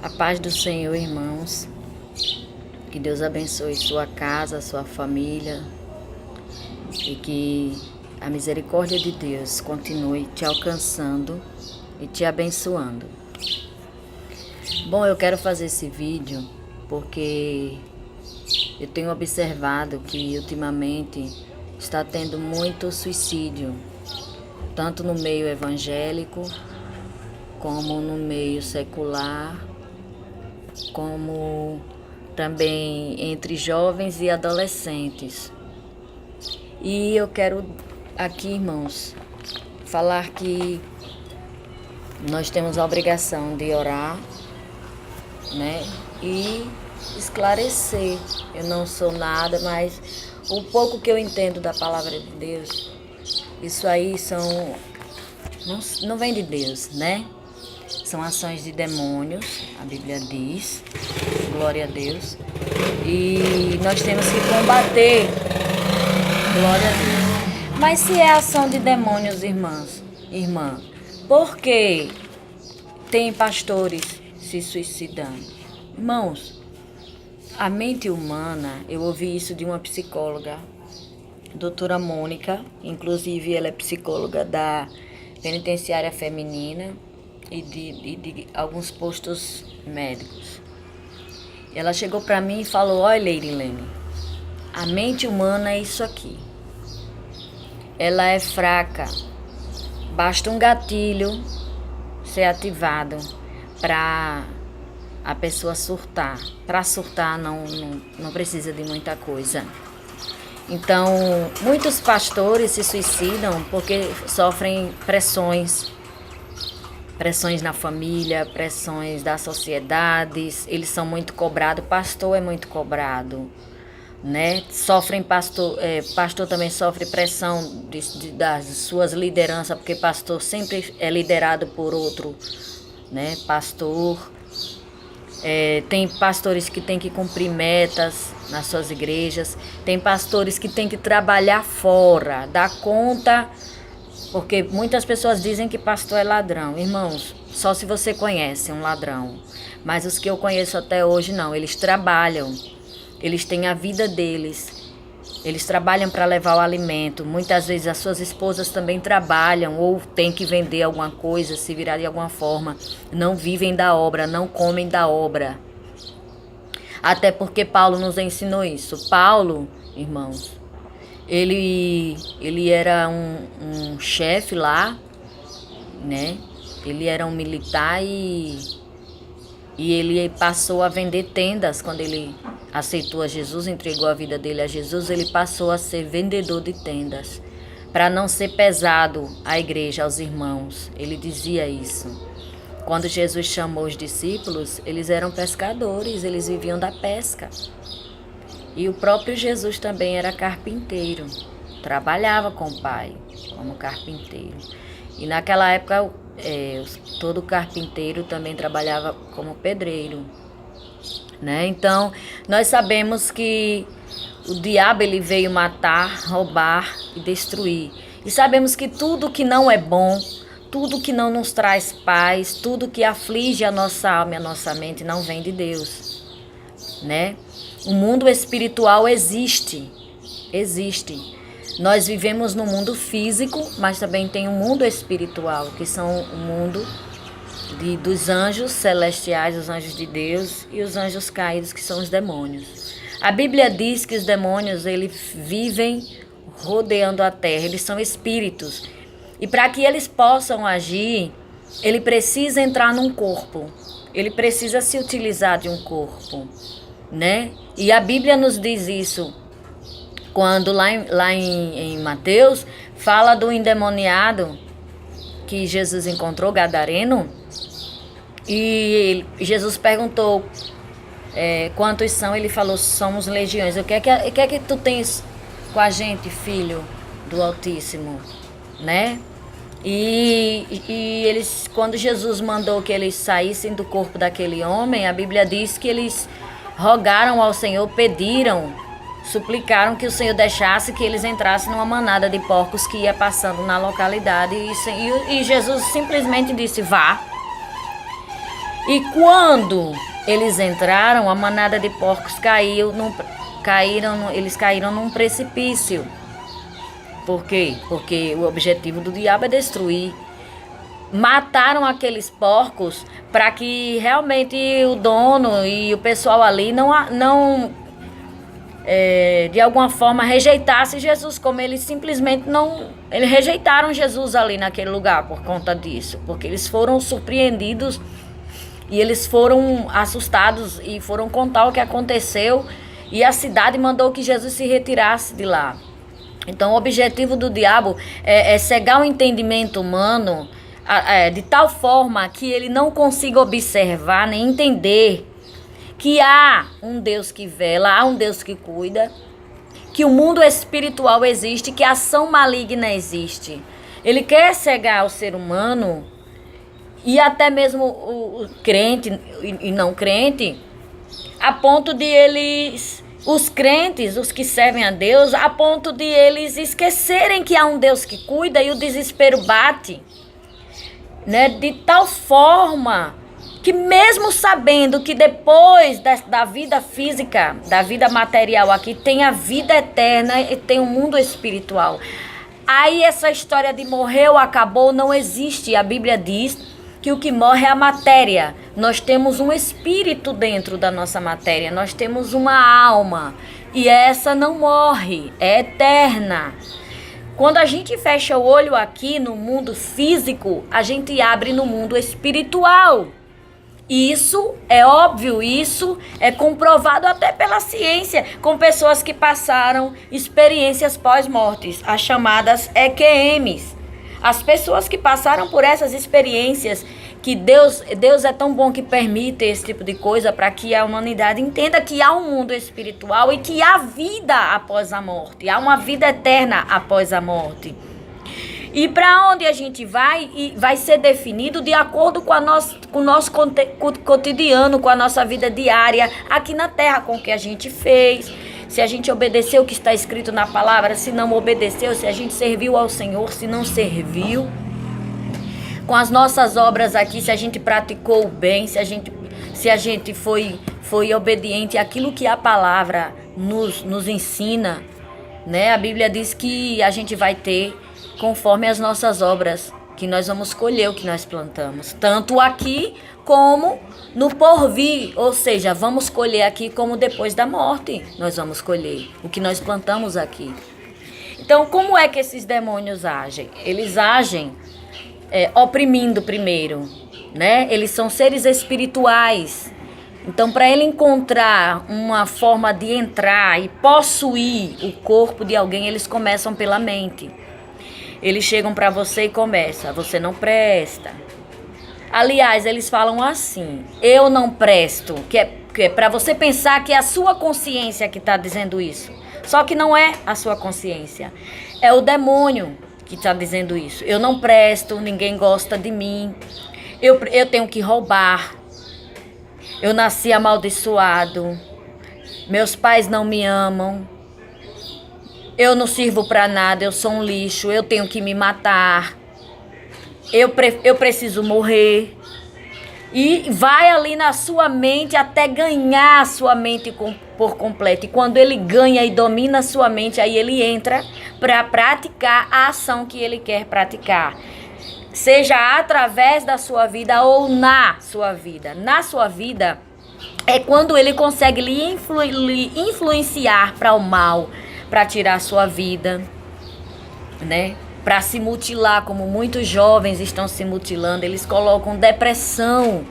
A paz do Senhor, irmãos. Que Deus abençoe sua casa, sua família. E que a misericórdia de Deus continue te alcançando e te abençoando. Bom, eu quero fazer esse vídeo porque eu tenho observado que ultimamente está tendo muito suicídio, tanto no meio evangélico, como no meio secular, como também entre jovens e adolescentes. E eu quero aqui, irmãos, falar que nós temos a obrigação de orar, né? E esclarecer. Eu não sou nada, mas o pouco que eu entendo da palavra de Deus, isso aí não vem de Deus, né? São ações de demônios, a Bíblia diz, glória a Deus. E nós temos que combater, glória a Deus. Mas se é ação de demônios, irmã, por que tem pastores se suicidando? Irmãos, a mente humana, eu ouvi isso de uma psicóloga, doutora Mônica, inclusive ela é psicóloga da penitenciária feminina e de alguns postos médicos. Ela chegou para mim e falou: olha, Leirilene, a mente humana é isso aqui. Ela é fraca. Basta um gatilho ser ativado para a pessoa surtar. Para surtar não precisa de muita coisa. Então, muitos pastores se suicidam porque sofrem pressões na família, pressões da sociedade. Eles são muito cobrados, pastor é muito cobrado, né? Pastor também sofre pressão das suas lideranças, porque pastor sempre é liderado por outro, né? Tem pastores que têm que cumprir metas nas suas igrejas, tem pastores que têm que trabalhar fora, dar conta, porque muitas pessoas dizem que pastor é ladrão. Irmãos, só se você conhece um ladrão, mas os que eu conheço até hoje não, eles trabalham, eles têm a vida deles, eles trabalham para levar o alimento. Muitas vezes as suas esposas também trabalham ou têm que vender alguma coisa, se virar de alguma forma. Não vivem da obra, não comem da obra. Até porque Paulo nos ensinou isso. Paulo, irmãos, ele era um chefe lá, né? Ele era um militar e ele passou a vender tendas quando ele aceitou a Jesus, entregou a vida dele a Jesus. Ele passou a ser vendedor de tendas, para não ser pesado à igreja, aos irmãos. Ele dizia isso. Quando Jesus chamou os discípulos, eles eram pescadores, eles viviam da pesca. E o próprio Jesus também era carpinteiro, trabalhava com o Pai como carpinteiro. E naquela época, todo carpinteiro também trabalhava como pedreiro, né? Então, nós sabemos que o diabo ele veio matar, roubar e destruir. E sabemos que tudo que não é bom, tudo que não nos traz paz, tudo que aflige a nossa alma e a nossa mente não vem de Deus, né? O mundo espiritual existe. Nós vivemos no mundo físico, mas também tem um mundo espiritual, que são o mundo dos anjos celestiais, os anjos de Deus, e os anjos caídos, que são os demônios. A Bíblia diz que os demônios eles vivem rodeando a terra, eles são espíritos. E para que eles possam agir, ele precisa entrar num corpo, ele precisa se utilizar de um corpo, né? E a Bíblia nos diz isso, quando lá em Mateus, fala do endemoniado que Jesus encontrou, gadareno, e Jesus perguntou quantos são, ele falou, somos legiões. O que é que tu tens com a gente, filho do Altíssimo, né? E eles, quando Jesus mandou que eles saíssem do corpo daquele homem, a Bíblia diz que eles rogaram ao Senhor, pediram, suplicaram que o Senhor deixasse que eles entrassem numa manada de porcos que ia passando na localidade. E Jesus simplesmente disse, vá. E quando eles entraram, a manada de porcos eles caíram num precipício. Por quê? Porque o objetivo do diabo é destruir. Mataram aqueles porcos para que realmente o dono e o pessoal ali não de alguma forma rejeitasse Jesus, como eles simplesmente não... Eles rejeitaram Jesus ali naquele lugar por conta disso, porque eles foram surpreendidos e eles foram assustados e foram contar o que aconteceu, e a cidade mandou que Jesus se retirasse de lá. Então o objetivo do diabo é cegar o entendimento humano de tal forma que ele não consiga observar nem entender que há um Deus que vela, há um Deus que cuida, que o mundo espiritual existe, que a ação maligna existe. Ele quer cegar o ser humano e até mesmo o crente e não crente, a ponto de os crentes, os que servem a Deus, a ponto de eles esquecerem que há um Deus que cuida, e o desespero bate, né, de tal forma que mesmo sabendo que depois da vida física, da vida material aqui, tem a vida eterna e tem o mundo espiritual. Aí essa história de morreu, acabou, não existe. A Bíblia diz que o que morre é a matéria. Nós temos um espírito dentro da nossa matéria, nós temos uma alma, e essa não morre, é eterna. Quando a gente fecha o olho aqui no mundo físico, a gente abre no mundo espiritual. Isso é óbvio, isso é comprovado até pela ciência, com pessoas que passaram experiências pós-mortes, as chamadas EQMs. As pessoas que passaram por essas experiências, que Deus é tão bom que permite esse tipo de coisa para que a humanidade entenda que há um mundo espiritual e que há vida após a morte, há uma vida eterna após a morte. E para onde a gente vai, e vai ser definido de acordo com o nosso cotidiano, com a nossa vida diária aqui na terra, com o que a gente fez. Se a gente obedeceu o que está escrito na palavra, se não obedeceu, se a gente serviu ao Senhor, se não serviu. Com as nossas obras aqui, se a gente praticou o bem, se a gente foi obediente àquilo que a palavra nos ensina, né? A Bíblia diz que a gente vai ter conforme as nossas obras, que nós vamos colher o que nós plantamos, tanto aqui como no porvir, ou seja, vamos colher aqui como depois da morte, nós vamos colher o que nós plantamos aqui. Então, como é que esses demônios agem? Eles agem oprimindo primeiro, né? Eles são seres espirituais. Então, para ele encontrar uma forma de entrar e possuir o corpo de alguém, eles começam pela mente. Eles chegam para você e começam: você não presta. Aliás, eles falam assim: eu não presto, que é para você pensar que é a sua consciência que está dizendo isso. Só que não é a sua consciência, é o demônio que está dizendo isso. Eu não presto, ninguém gosta de mim, eu tenho que roubar, eu nasci amaldiçoado, meus pais não me amam, eu não sirvo para nada, eu sou um lixo, eu tenho que me matar, eu preciso morrer. E vai ali na sua mente até ganhar a sua mente por completo. E quando ele ganha e domina a sua mente, aí ele entra para praticar a ação que ele quer praticar. Seja através da sua vida ou na sua vida. Na sua vida é quando ele consegue lhe influenciar para o mal, para tirar a sua vida, né? Para se mutilar, como muitos jovens estão se mutilando. Eles colocam depressão,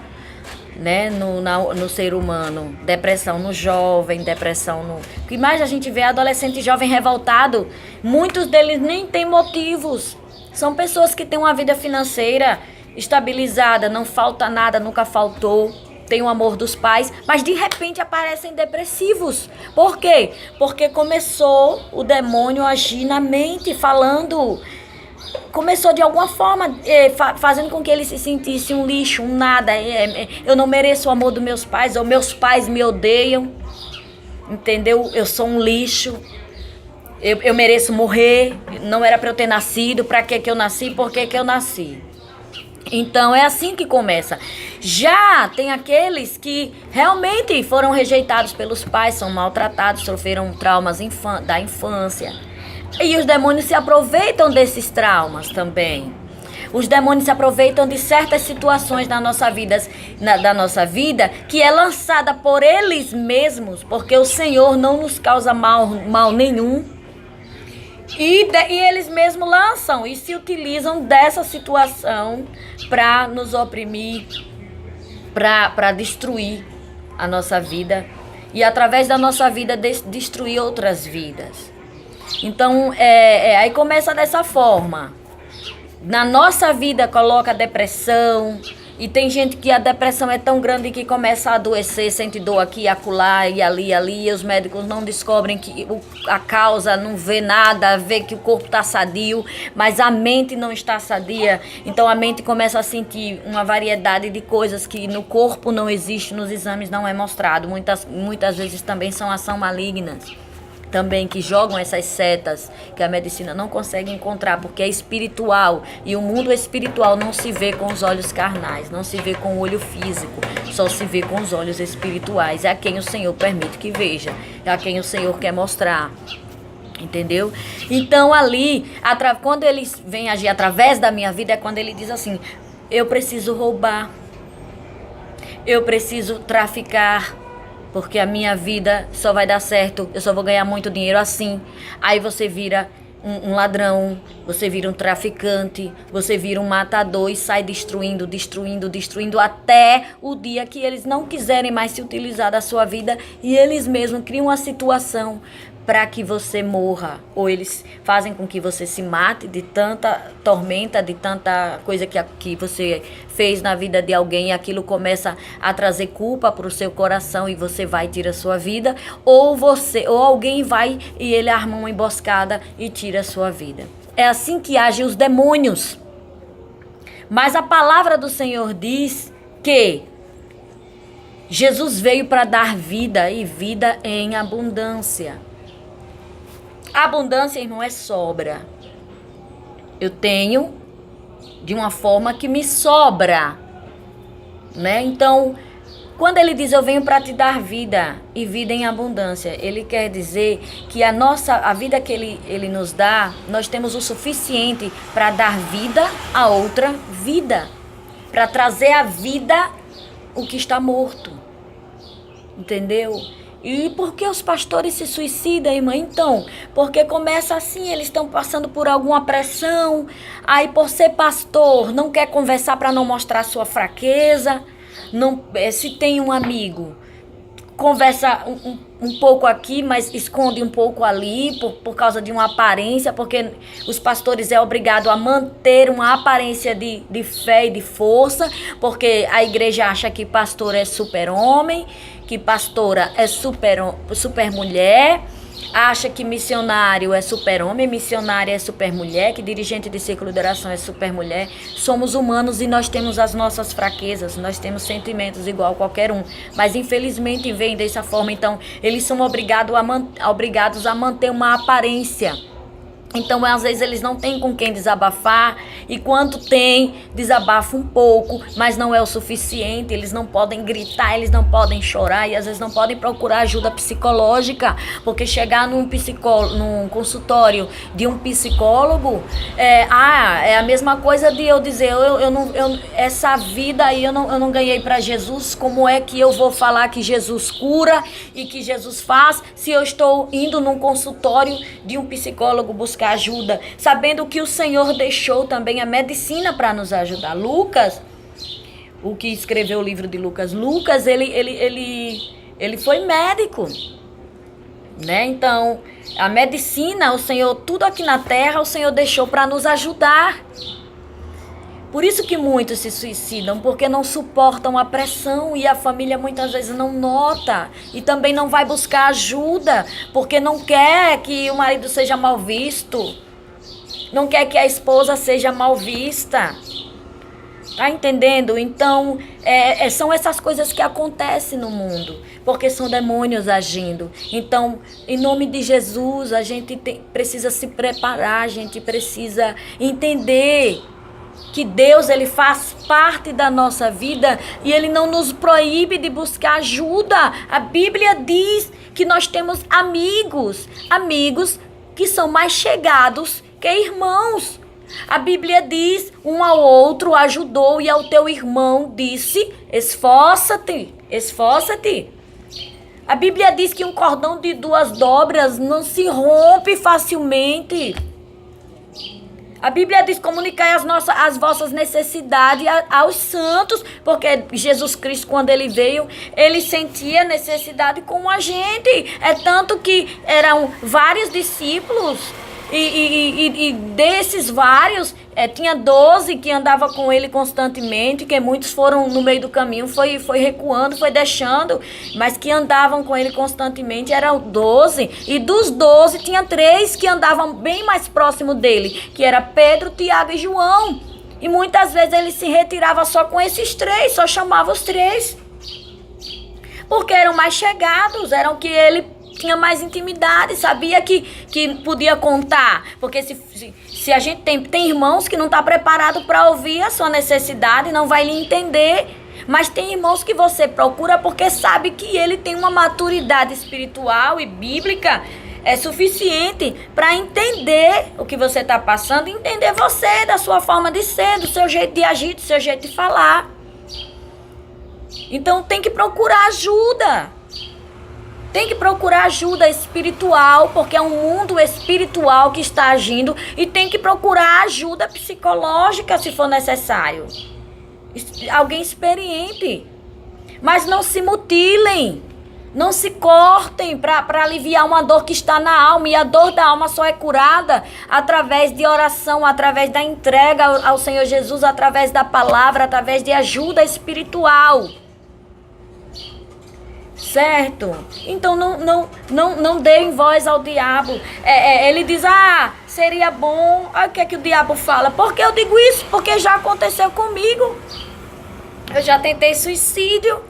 né, no ser humano. Depressão no jovem, depressão no... O que mais a gente vê é adolescente e jovem revoltado. Muitos deles nem têm motivos. São pessoas que têm uma vida financeira estabilizada, não falta nada, nunca faltou. Tem o amor dos pais, mas de repente aparecem depressivos. Por quê? Porque começou o demônio a agir na mente, falando... Começou de alguma forma fazendo com que ele se sentisse um lixo, um nada. Eu não mereço o amor dos meus pais, ou meus pais me odeiam. Entendeu? Eu sou um lixo. Eu mereço morrer. Não era para eu ter nascido. Para que eu nasci? Por que eu nasci? Então, é assim que começa. Já tem aqueles que realmente foram rejeitados pelos pais, são maltratados, sofreram traumas da infância. E os demônios se aproveitam desses traumas também. Os demônios se aproveitam de certas situações da nossa vida que é lançada por eles mesmos, porque o Senhor não nos causa mal nenhum. E eles mesmos lançam e se utilizam dessa situação para nos oprimir, para destruir a nossa vida e através da nossa vida destruir outras vidas. Então, aí começa dessa forma. Na nossa vida coloca depressão, e tem gente que a depressão é tão grande que começa a adoecer, sente dor aqui, acolá e ali, e os médicos não descobrem que a causa, não vê nada, vê que o corpo está sadio, mas a mente não está sadia. Então a mente começa a sentir uma variedade de coisas que no corpo não existe, nos exames não é mostrado. Muitas vezes também são ação malignas. Também que jogam essas setas que a medicina não consegue encontrar, porque é espiritual, e o mundo espiritual não se vê com os olhos carnais, não se vê com o olho físico, só se vê com os olhos espirituais. É a quem o Senhor permite que veja, é a quem o Senhor quer mostrar. Entendeu? Então ali, quando ele vem agir através da minha vida, é quando ele diz assim: eu preciso roubar, eu preciso traficar, porque a minha vida só vai dar certo, eu só vou ganhar muito dinheiro assim. Aí você vira um ladrão, você vira um traficante, você vira um matador e sai destruindo até o dia que eles não quiserem mais se utilizar da sua vida e eles mesmos criam uma situação para que você morra, ou eles fazem com que você se mate de tanta tormenta, de tanta coisa que você fez na vida de alguém, e aquilo começa a trazer culpa para o seu coração e você vai e tira a sua vida, ou alguém vai e ele arma uma emboscada e tira a sua vida. É assim que agem os demônios. Mas a palavra do Senhor diz que Jesus veio para dar vida e vida em abundância. Abundância, irmão, é sobra. Eu tenho de uma forma que me sobra, né? Então, quando ele diz eu venho para te dar vida e vida em abundância, ele quer dizer que a vida que ele nos dá, nós temos o suficiente para dar vida a outra vida, para trazer à vida o que está morto. Entendeu? E por que os pastores se suicidam, irmã? Então, porque começa assim, eles estão passando por alguma pressão, aí por ser pastor, não quer conversar para não mostrar sua fraqueza, se tem um amigo, conversa um pouco aqui, mas esconde um pouco ali, por causa de uma aparência, porque os pastores é obrigado a manter uma aparência de fé e de força, porque a igreja acha que pastor é super-homem, que pastora é super mulher, acha que missionário é super-homem, missionária é super-mulher, que dirigente de círculo de oração é super-mulher. Somos humanos e nós temos as nossas fraquezas, nós temos sentimentos igual a qualquer um, mas infelizmente vem dessa forma. Então eles são obrigados a manter uma aparência. Então, às vezes, eles não têm com quem desabafar, e quando tem, desabafa um pouco, mas não é o suficiente. Eles não podem gritar, eles não podem chorar, e às vezes não podem procurar ajuda psicológica, porque chegar num consultório de um psicólogo é a mesma coisa de eu dizer, essa vida aí eu não ganhei para Jesus. Como é que eu vou falar que Jesus cura e que Jesus faz, se eu estou indo num consultório de um psicólogo buscar ajuda, sabendo que o Senhor deixou também a medicina para nos ajudar? Lucas, o que escreveu o livro de Lucas, ele foi médico, né? Então, a medicina, o Senhor, tudo aqui na terra, o Senhor deixou para nos ajudar. Por isso que muitos se suicidam, porque não suportam a pressão, e a família muitas vezes não nota e também não vai buscar ajuda, porque não quer que o marido seja mal visto, não quer que a esposa seja mal vista. Tá entendendo? Então, são essas coisas que acontecem no mundo, porque são demônios agindo. Então, em nome de Jesus, a gente precisa se preparar, a gente precisa entender que Deus, ele faz parte da nossa vida e ele não nos proíbe de buscar ajuda. A Bíblia diz que nós temos amigos que são mais chegados que irmãos. A Bíblia diz, um ao outro ajudou e ao teu irmão disse, esforça-te, esforça-te. A Bíblia diz que um cordão de 2 dobras não se rompe facilmente. A Bíblia diz, comunicai as vossas necessidades aos santos, porque Jesus Cristo, quando ele veio, ele sentia necessidade como a gente. É tanto que eram vários discípulos, e desses vários, tinha 12 que andavam com ele constantemente, que muitos foram no meio do caminho, foi recuando, foi deixando, mas que andavam com ele constantemente eram 12, e dos 12 tinha 3 que andavam bem mais próximo dele, que era Pedro, Tiago e João, e muitas vezes ele se retirava só com esses 3, só chamava os 3, porque eram mais chegados, eram que ele tinha mais intimidade, sabia que podia contar, porque se a gente tem irmãos que não está preparado para ouvir a sua necessidade, não vai lhe entender, mas tem irmãos que você procura porque sabe que ele tem uma maturidade espiritual e bíblica suficiente para entender o que você está passando, entender você, da sua forma de ser, do seu jeito de agir, do seu jeito de falar. Então tem que procurar ajuda. Tem que procurar ajuda espiritual, porque é um mundo espiritual que está agindo, e tem que procurar ajuda psicológica se for necessário. Alguém experiente. Mas não se mutilem, não se cortem para aliviar uma dor que está na alma, e a dor da alma só é curada através de oração, através da entrega ao Senhor Jesus, através da palavra, através de ajuda espiritual. Certo? Então não deem voz ao diabo. Ele diz, seria bom. Olha o que o diabo fala. Por que eu digo isso? Porque já aconteceu comigo. Eu já tentei suicídio.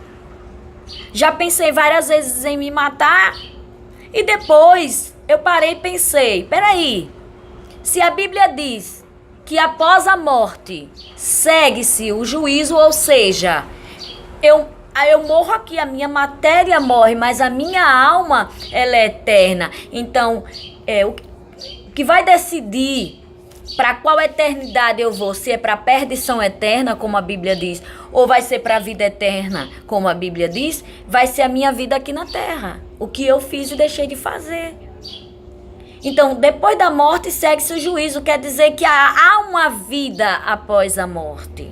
Já pensei várias vezes em me matar. E depois eu parei e pensei, peraí, se a Bíblia diz que após a morte segue-se o juízo, ou seja, eu morro aqui, a minha matéria morre, mas a minha alma, ela é eterna. Então, o que vai decidir para qual eternidade eu vou, se é para a perdição eterna, como a Bíblia diz, ou vai ser para a vida eterna, como a Bíblia diz, vai ser a minha vida aqui na terra. O que eu fiz e deixei de fazer. Então, depois da morte, segue-se o juízo. Quer dizer que há uma vida após a morte.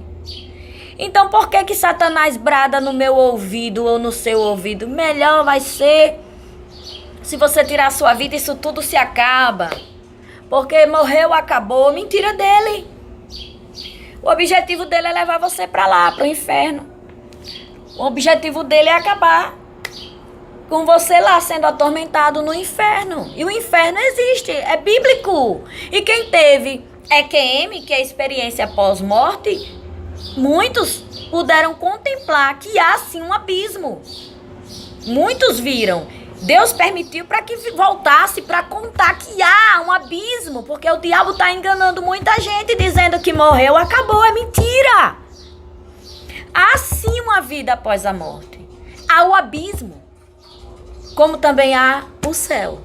Então, por que Satanás brada no meu ouvido ou no seu ouvido? Melhor vai ser se você tirar a sua vida, isso tudo se acaba. Porque morreu, acabou. Mentira dele. O objetivo dele é levar você para lá, para o inferno. O objetivo dele é acabar com você lá sendo atormentado no inferno. E o inferno existe, é bíblico. E quem teve EQM, que é experiência pós-morte, muitos puderam contemplar que há sim um abismo. Muitos viram. Deus permitiu para que voltasse para contar que há um abismo, porque o diabo está enganando muita gente dizendo que morreu, acabou, é mentira. Há sim uma vida após a morte. Há o abismo, como também há o céu.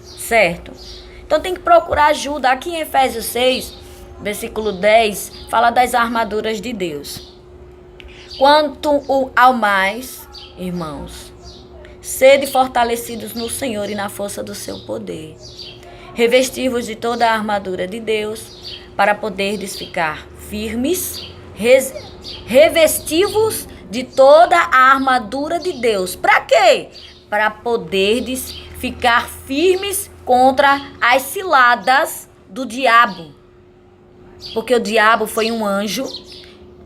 Certo? Então tem que procurar ajuda. Aqui em Efésios 6, versículo 10, fala das armaduras de Deus. Quanto ao mais, irmãos, sede fortalecidos no Senhor e na força do seu poder. Revestir-vos de toda a armadura de Deus, para poderdes ficar firmes. Revestir-vos de toda a armadura de Deus. Para quê? Para poderdes ficar firmes contra as ciladas do diabo. Porque o diabo foi um anjo,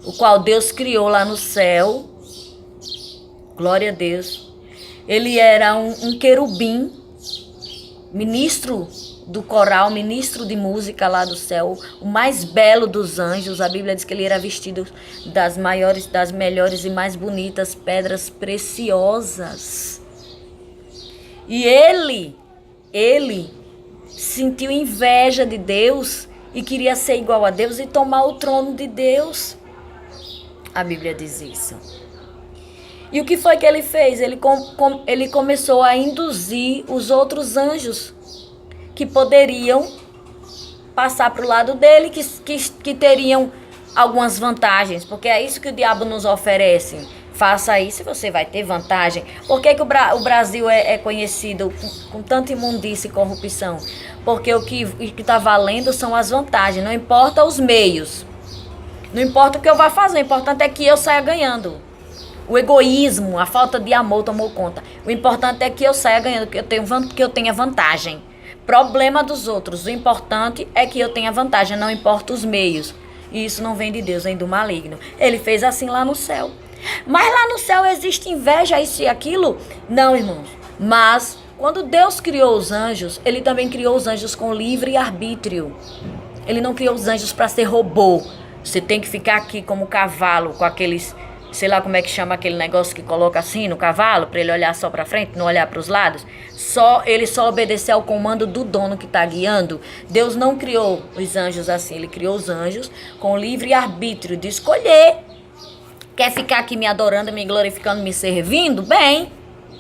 o qual Deus criou lá no céu. Glória a Deus. Ele era um querubim, ministro do coral, ministro de música lá do céu, o mais belo dos anjos. A Bíblia diz que ele era vestido das melhores e mais bonitas pedras preciosas. E ele sentiu inveja de Deus e queria ser igual a Deus e tomar o trono de Deus. A Bíblia diz isso. E o que foi que ele fez? Ele começou a induzir os outros anjos que poderiam passar para o lado dele, que teriam algumas vantagens, porque é isso que o diabo nos oferece. Faça isso e você vai ter vantagem. Por que o Brasil é conhecido com tanta imundícia e corrupção? Porque o que está valendo são as vantagens, não importa os meios. Não importa o que eu vá fazer, o importante é que eu saia ganhando. O egoísmo, a falta de amor tomou conta. O importante é que eu saia ganhando, que eu tenha vantagem. Problema dos outros. O importante é que eu tenha vantagem, não importa os meios. E isso não vem de Deus, vem do maligno. Ele fez assim lá no céu. Mas lá no céu existe inveja, isso e aquilo? Não, irmãos. Mas quando Deus criou os anjos, ele também criou os anjos com livre arbítrio. Ele não criou os anjos para ser robô. Você tem que ficar aqui como cavalo, com aqueles, sei lá como é que chama aquele negócio que coloca assim no cavalo, para ele olhar só para frente, não olhar para os lados. Ele só obedecer ao comando do dono que está guiando. Deus não criou os anjos assim, ele criou os anjos com livre arbítrio de escolher. Quer ficar aqui me adorando, me glorificando, me servindo? Bem,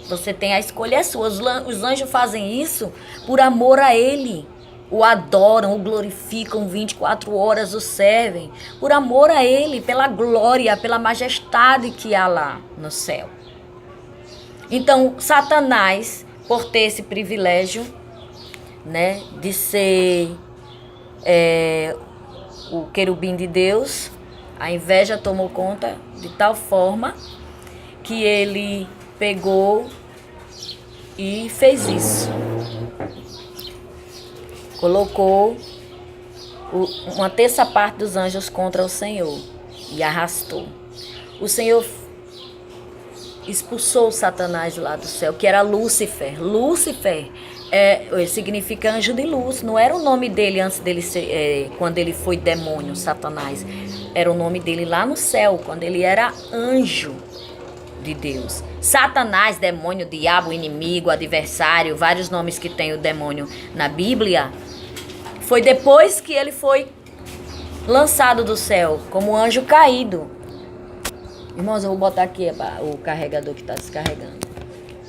você tem a escolha é sua. Os anjos fazem isso por amor a ele. O adoram, o glorificam 24 horas, o servem. Por amor a ele, pela glória, pela majestade que há lá no céu. Então, Satanás, por ter esse privilégio, né, de ser o querubim de Deus, a inveja tomou conta de tal forma que ele pegou e fez isso. Colocou uma terça parte dos anjos contra o Senhor e arrastou. O Senhor expulsou Satanás lá do céu, que era Lúcifer. Lúcifer significa anjo de luz. Não era o nome dele antes dele ser, quando ele foi demônio, Satanás. Era o nome dele lá no céu, quando ele era anjo de Deus. Satanás, demônio, diabo, inimigo, adversário, vários nomes que tem o demônio na Bíblia. Foi depois que ele foi lançado do céu, como anjo caído. Irmãos, eu vou botar aqui o carregador que está descarregando.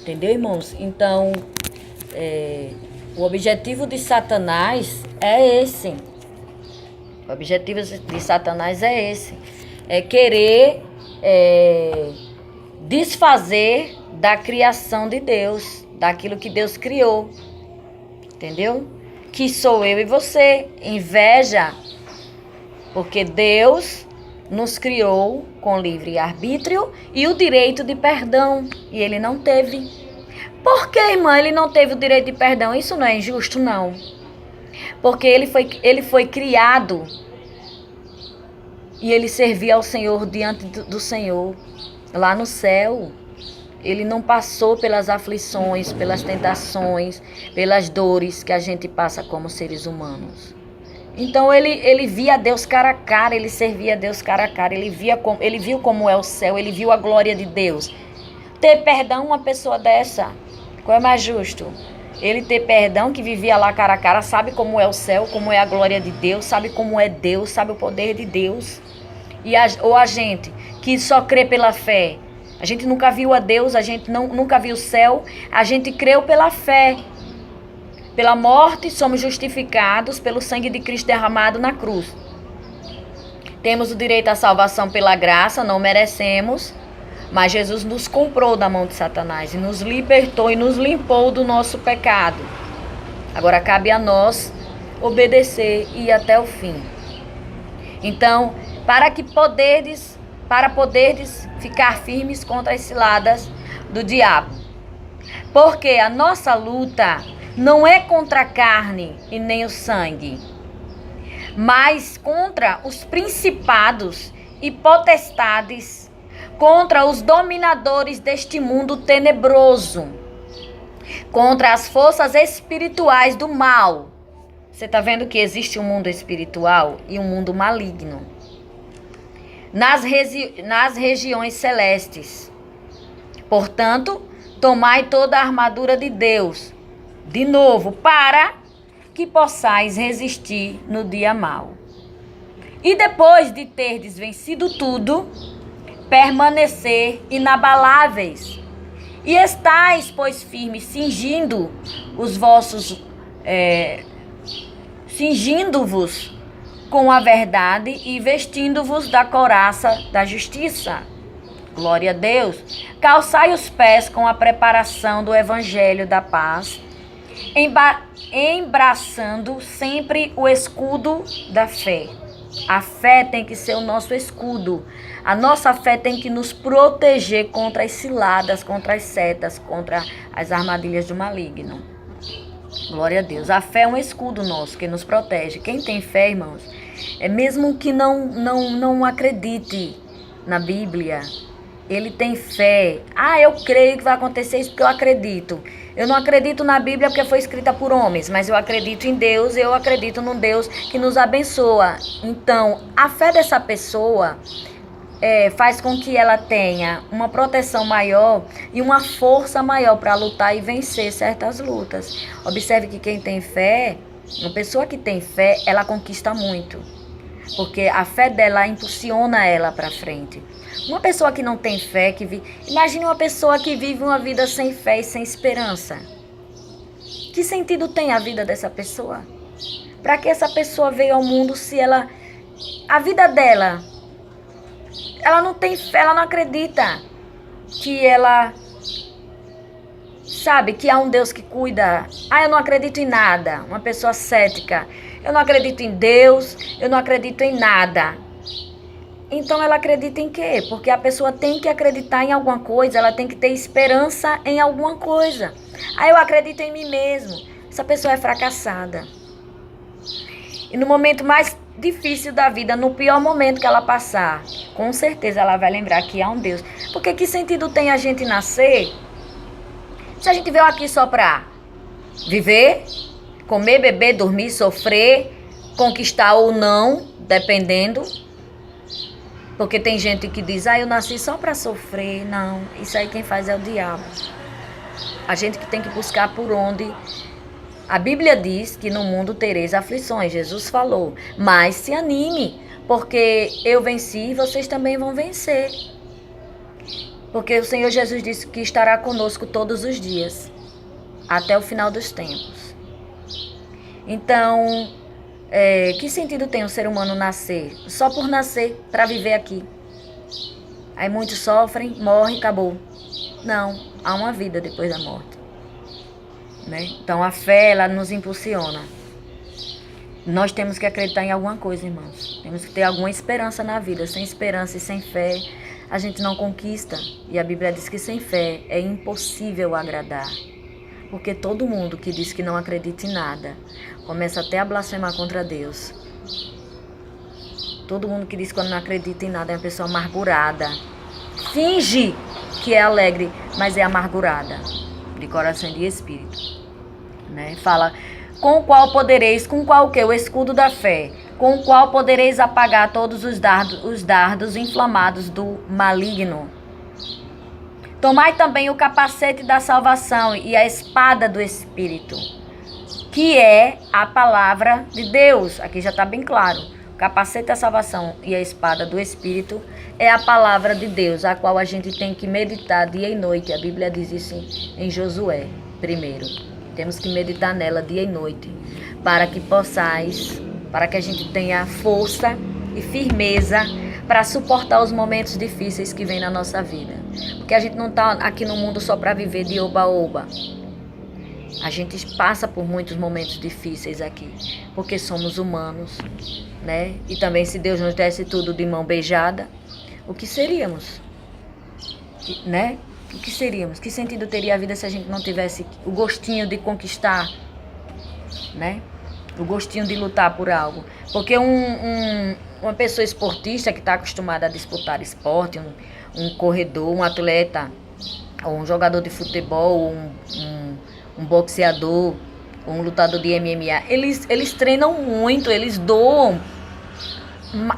Entendeu, irmãos? Então, o objetivo de Satanás é esse. O objetivo de Satanás é esse. É querer desfazer da criação de Deus, daquilo que Deus criou. Entendeu? Que sou eu e você. Inveja, porque Deus nos criou com livre arbítrio e o direito de perdão, e ele não teve. Por que, irmã, ele não teve o direito de perdão? Isso não é injusto, não. Porque ele foi criado e ele servia ao Senhor diante do Senhor, lá no céu. Ele não passou pelas aflições, pelas tentações, pelas dores que a gente passa como seres humanos. Então ele via Deus cara a cara, ele servia a Deus cara a cara, ele viu como é o céu, ele viu a glória de Deus. Ter perdão uma pessoa dessa, qual é mais justo? Ele ter perdão, que vivia lá cara a cara, sabe como é o céu, como é a glória de Deus, sabe como é Deus, sabe o poder de Deus. Ou a gente que só crê pela fé. A gente nunca viu a Deus, a gente nunca viu o céu, a gente creu pela fé. Pela morte somos justificados pelo sangue de Cristo derramado na cruz. Temos o direito à salvação pela graça, não merecemos, mas Jesus nos comprou da mão de Satanás e nos libertou e nos limpou do nosso pecado. Agora cabe a nós obedecer e ir até o fim. Então, para poderdes ficar firmes contra as ciladas do diabo. Porque a nossa luta não é contra a carne e nem o sangue, mas contra os principados e potestades, contra os dominadores deste mundo tenebroso, contra as forças espirituais do mal. Você está vendo que existe um mundo espiritual e um mundo maligno. Nas regiões celestes. Portanto, tomai toda a armadura de Deus, de novo, para que possais resistir no dia mau. E depois de terdes vencido tudo, permanecer inabaláveis. E estais, pois, firmes, cingindo-vos com a verdade e vestindo-vos da couraça da justiça. Glória a Deus. Calçai os pés com a preparação do evangelho da paz, embraçando sempre o escudo da fé. A fé tem que ser o nosso escudo. A nossa fé tem que nos proteger contra as ciladas, contra as setas, contra as armadilhas do maligno. Glória a Deus. A fé é um escudo nosso que nos protege. Quem tem fé, irmãos, é mesmo que não acredite na Bíblia, ele tem fé. Eu creio que vai acontecer isso porque eu acredito. Eu não acredito na Bíblia porque foi escrita por homens, mas eu acredito em Deus, eu acredito num Deus que nos abençoa. Então, a fé dessa pessoa faz com que ela tenha uma proteção maior e uma força maior para lutar e vencer certas lutas. Observe que quem tem fé, uma pessoa que tem fé, ela conquista muito, porque a fé dela impulsiona ela para frente. Uma pessoa que não tem fé, imagine uma pessoa que vive uma vida sem fé e sem esperança. Que sentido tem a vida dessa pessoa? Para que essa pessoa veio ao mundo se a vida dela, ela não tem fé, ela não acredita que ela sabe que há um Deus que cuida. Eu não acredito em nada. Uma pessoa cética. Eu não acredito em Deus, eu não acredito em nada. Então ela acredita em quê? Porque a pessoa tem que acreditar em alguma coisa, ela tem que ter esperança em alguma coisa. Eu acredito em mim mesmo. Essa pessoa é fracassada. E no momento mais difícil da vida, no pior momento que ela passar, com certeza ela vai lembrar que há um Deus. Porque que sentido tem a gente nascer se a gente veio aqui só para viver, comer, beber, dormir, sofrer, conquistar ou não, dependendo? Porque tem gente que diz, eu nasci só para sofrer. Não, isso aí quem faz é o diabo. A gente que tem que buscar por onde. A Bíblia diz que no mundo tereis aflições, Jesus falou. Mas se anime, porque eu venci e vocês também vão vencer. Porque o Senhor Jesus disse que estará conosco todos os dias, até o final dos tempos. Então, que sentido tem o ser humano nascer? Só por nascer, para viver aqui. Aí muitos sofrem, morrem, acabou. Não, há uma vida depois da morte. Né? Então a fé, ela nos impulsiona. Nós temos que acreditar em alguma coisa, irmãos. Temos que ter alguma esperança na vida. Sem esperança e sem fé, a gente não conquista. E a Bíblia diz que sem fé é impossível agradar. Porque todo mundo que diz que não acredita em nada, começa até a blasfemar contra Deus. Todo mundo que diz que não acredita em nada é uma pessoa amargurada. Finge que é alegre, mas é amargurada, de coração e de espírito. Né? Fala, com o qual o quê? O escudo da fé, com o qual podereis apagar todos os dardos inflamados do maligno. Tomai também o capacete da salvação e a espada do Espírito, que é a palavra de Deus. Aqui já está bem claro. O capacete da salvação e a espada do Espírito é a palavra de Deus, a qual a gente tem que meditar dia e noite. A Bíblia diz isso em Josué, primeiro. Temos que meditar nela dia e noite, para que a gente tenha força e firmeza para suportar os momentos difíceis que vêm na nossa vida. Porque a gente não está aqui no mundo só para viver de oba-oba. A gente passa por muitos momentos difíceis aqui, porque somos humanos, né? E também se Deus nos desse tudo de mão beijada, o que seríamos? Né? O que seríamos? Que sentido teria a vida se a gente não tivesse o gostinho de conquistar, né? O gostinho de lutar por algo. Porque uma pessoa esportista que está acostumada a disputar esporte, um corredor, um atleta, ou um jogador de futebol, um boxeador, ou um lutador de MMA, eles treinam muito, eles doam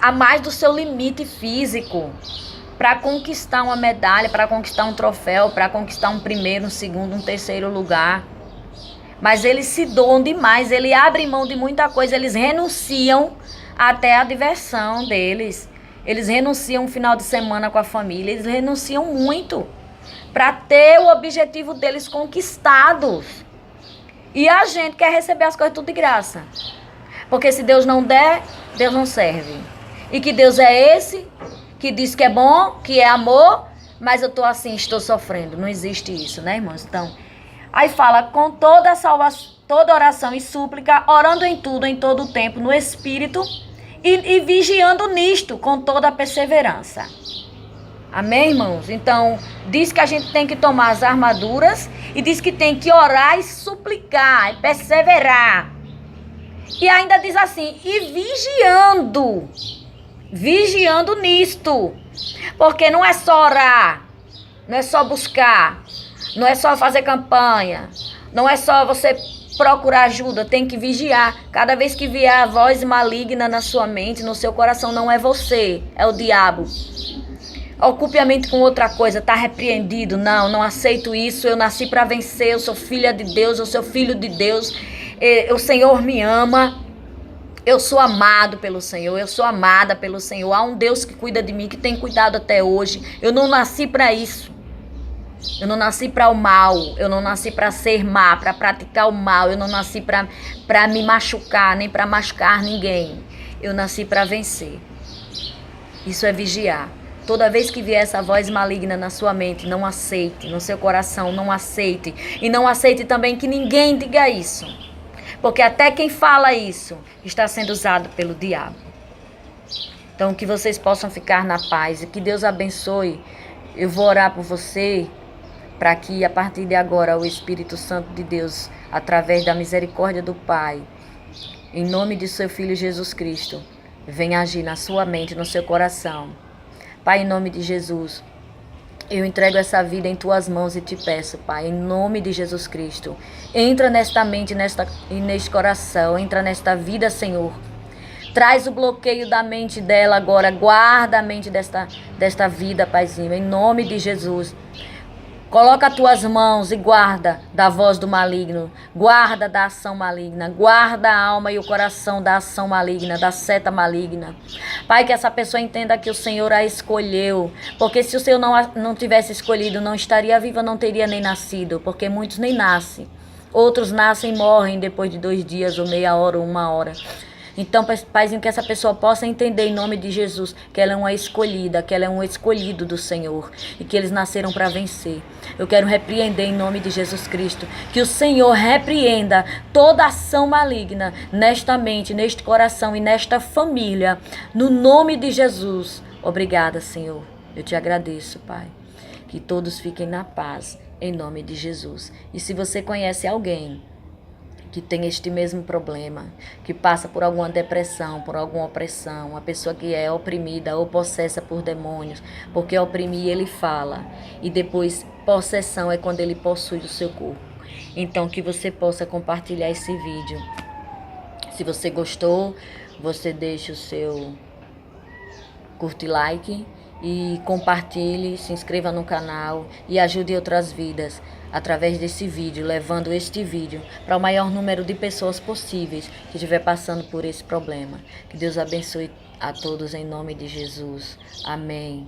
a mais do seu limite físico para conquistar uma medalha, para conquistar um troféu, para conquistar um primeiro, um segundo, um terceiro lugar. Mas eles se doam demais, eles abrem mão de muita coisa, eles renunciam até a diversão deles. Eles renunciam um final de semana com a família, eles renunciam muito para ter o objetivo deles conquistados. E a gente quer receber as coisas tudo de graça. Porque se Deus não der, Deus não serve. E que Deus é esse que diz que é bom, que é amor, mas eu tô assim, estou sofrendo. Não existe isso, né, irmãos? Então, aí fala, com toda salvação, toda oração e súplica, orando em tudo, em todo o tempo, no Espírito, e vigiando nisto, com toda a perseverança. Amém, irmãos? Então, diz que a gente tem que tomar as armaduras, e diz que tem que orar e suplicar, e perseverar. E ainda diz assim, e vigiando nisto. Porque não é só orar, não é só buscar, não é só fazer campanha, não é só você procurar ajuda, tem que vigiar. Cada vez que vier a voz maligna na sua mente, no seu coração, não é você, é o diabo. Ocupe a mente com outra coisa, tá repreendido. Não aceito isso, eu nasci para vencer, eu sou filha de Deus, eu sou filho de Deus, o Senhor me ama. Eu sou amado pelo Senhor, eu sou amada pelo Senhor. Há um Deus que cuida de mim, que tem cuidado até hoje. Eu não nasci para isso. Eu não nasci para o mal. Eu não nasci para ser má, para praticar o mal. Eu não nasci para me machucar, nem para machucar ninguém. Eu nasci para vencer. Isso é vigiar. Toda vez que vier essa voz maligna na sua mente, não aceite. No seu coração, não aceite. E não aceite também que ninguém diga isso. Porque até quem fala isso está sendo usado pelo diabo. Então, que vocês possam ficar na paz e que Deus abençoe. Eu vou orar por você para que, a partir de agora, o Espírito Santo de Deus, através da misericórdia do Pai, em nome de seu Filho Jesus Cristo, venha agir na sua mente, no seu coração. Pai, em nome de Jesus, eu entrego essa vida em tuas mãos e te peço, Pai, em nome de Jesus Cristo. Entra nesta mente e neste coração, entra nesta vida, Senhor. Traz o bloqueio da mente dela agora, guarda a mente desta vida, Paizinho, em nome de Jesus. Coloca as tuas mãos e guarda da voz do maligno, guarda da ação maligna, guarda a alma e o coração da ação maligna, da seta maligna. Pai, que essa pessoa entenda que o Senhor a escolheu, porque se o Senhor não tivesse escolhido, não estaria viva, não teria nem nascido, porque muitos nem nascem. Outros nascem e morrem depois de 2 dias, ou meia hora, ou 1 hora. Então, Paizinho, que essa pessoa possa entender em nome de Jesus que ela é uma escolhida, que ela é um escolhido do Senhor e que eles nasceram para vencer. Eu quero repreender em nome de Jesus Cristo, que o Senhor repreenda toda ação maligna nesta mente, neste coração e nesta família, no nome de Jesus. Obrigada, Senhor. Eu te agradeço, Pai. Que todos fiquem na paz, em nome de Jesus. E se você conhece alguém que tem este mesmo problema, que passa por alguma depressão, por alguma opressão, uma pessoa que é oprimida ou possessa por demônios, porque oprimir ele fala, e depois possessão é quando ele possui o seu corpo. Então que você possa compartilhar esse vídeo. Se você gostou, você deixa o seu curte, like e compartilhe, se inscreva no canal e ajude outras vidas através desse vídeo, levando este vídeo para o maior número de pessoas possíveis que estiver passando por esse problema. Que Deus abençoe a todos em nome de Jesus. Amém.